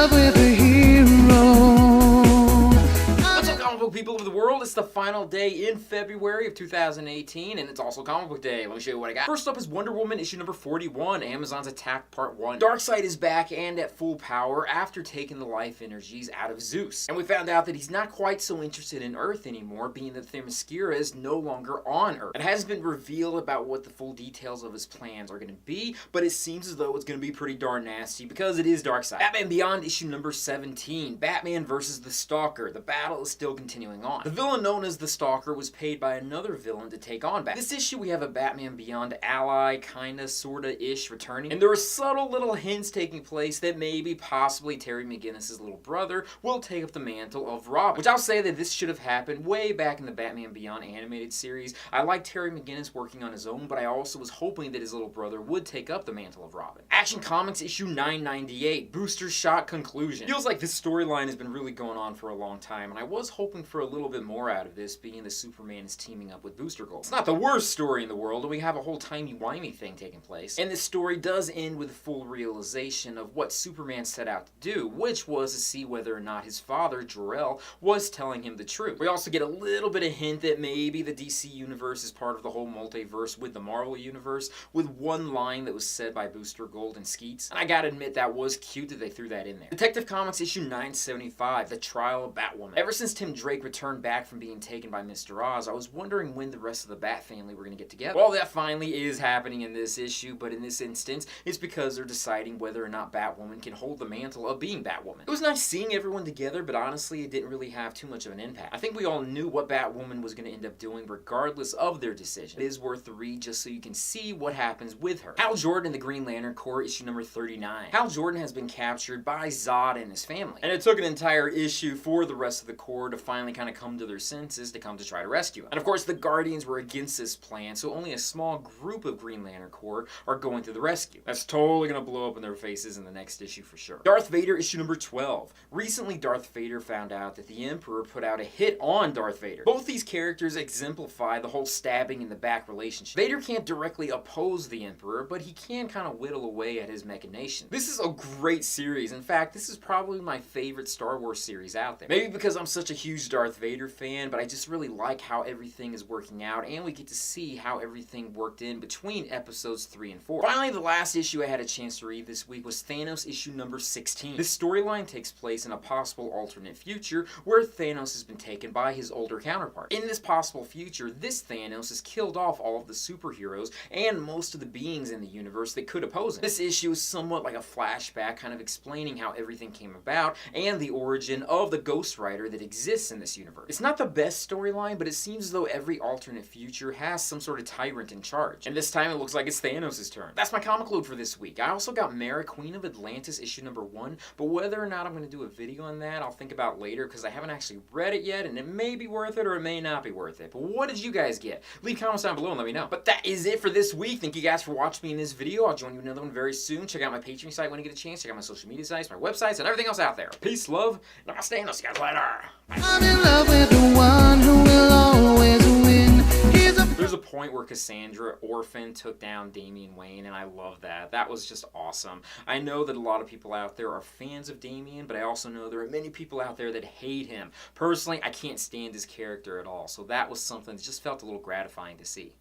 love with a hero. What's up, comic book people of the world? It's the final day in February of 2018, and it's also comic book day. Let me show you what I got. First up is Wonder Woman issue number 41, Amazon's Attack Part 1. Darkseid is back and at full power after taking the life energies out of Zeus. And we found out that he's not quite so interested in Earth anymore, being that Themyscira is no longer on Earth. It hasn't been revealed about what the full details of his plans are going to be, but it seems as though it's going to be pretty darn nasty because it is Darkseid. Batman Beyond issue number 17, Batman versus the Stalker. The battle is still continuing on. The villain known as the Stalker was paid by another villain to take on Batman. This issue we have a Batman Beyond ally, kinda, sorta-ish returning, and there are subtle little hints taking place that maybe, possibly, Terry McGinnis' little brother will take up the mantle of Robin. Which I'll say that this should have happened way back in the Batman Beyond animated series. I like Terry McGinnis working on his own, but I also was hoping that his little brother would take up the mantle of Robin. Action Comics issue 998, Booster Shot Conclusion. Feels like this storyline has been really going on for a long time, and I was hoping for a little bit more out of this, being that Superman is teaming up with Booster Gold. It's not the worst story in the world, and we have a whole timey-wimey thing taking place. And this story does end with full realization of what Superman set out to do, which was to see whether or not his father, Jor-El, was telling him the truth. We also get a little bit of hint that maybe the DC universe is part of the whole multiverse with the Marvel universe, with one line that was said by Booster Gold and Skeets. And I gotta admit, that was cute that they threw that in there. Detective Comics issue 975, The Trial of Batwoman. Ever since Tim Drake returned back from being taken by Mr. Oz, I was wondering when the rest of the Bat family were going to get together. Well, that finally is happening in this issue, but in this instance, it's because they're deciding whether or not Batwoman can hold the mantle of being Batwoman. It was nice seeing everyone together, but honestly, it didn't really have too much of an impact. I think we all knew what Batwoman was going to end up doing regardless of their decision. It is worth the read just so you can see what happens with her. Hal Jordan in the Green Lantern Corps, issue number 39. Hal Jordan has been captured by Zod and his family, and it took an entire issue for the rest of the Corps to finally kind of come to their senses to come to try to rescue him. And of course, the Guardians were against this plan, so only a small group of Green Lantern Corps are going to the rescue. That's totally going to blow up in their faces in the next issue for sure. Darth Vader issue number 12. Recently, Darth Vader found out that the Emperor put out a hit on Darth Vader. Both these characters exemplify the whole stabbing in the back relationship. Vader can't directly oppose the Emperor, but he can kind of whittle away at his machinations. This is a great series. In fact, this is probably my favorite Star Wars series out there. Maybe because I'm such a huge Darth Vader fan, but I just really like how everything is working out, and we get to see how everything worked in between episodes 3 and 4. Finally, the last issue I had a chance to read this week was Thanos issue number 16. This storyline takes place in a possible alternate future where Thanos has been taken by his older counterpart. In this possible future, this Thanos has killed off all of the superheroes and most of the beings in the universe that could oppose him. This issue is somewhat like a flashback, kind of explaining how everything came about and the origin of the Ghost Rider that exists in this universe. It's not the best storyline, but it seems as though every alternate future has some sort of tyrant in charge. And this time it looks like it's Thanos' turn. That's my comic load for this week. I also got Mara, Queen of Atlantis issue number 1, but whether or not I'm going to do a video on that, I'll think about later because I haven't actually read it yet, and it may be worth it or it may not be worth it. But what did you guys get? Leave comments down below and let me know. But that is it for this week. Thank you guys for watching me in this video. I'll join you in another one very soon. Check out my Patreon site when you get a chance. Check out my social media sites, my websites, and everything else out there. Peace, love, namaste, and I'll see you guys later. I'm in love with the one who will always win. There's a point where Cassandra Orphan took down Damian Wayne, and I love that. That was just awesome. I know that a lot of people out there are fans of Damian, but I also know there are many people out there that hate him. Personally, I can't stand his character at all, so that was something that just felt a little gratifying to see.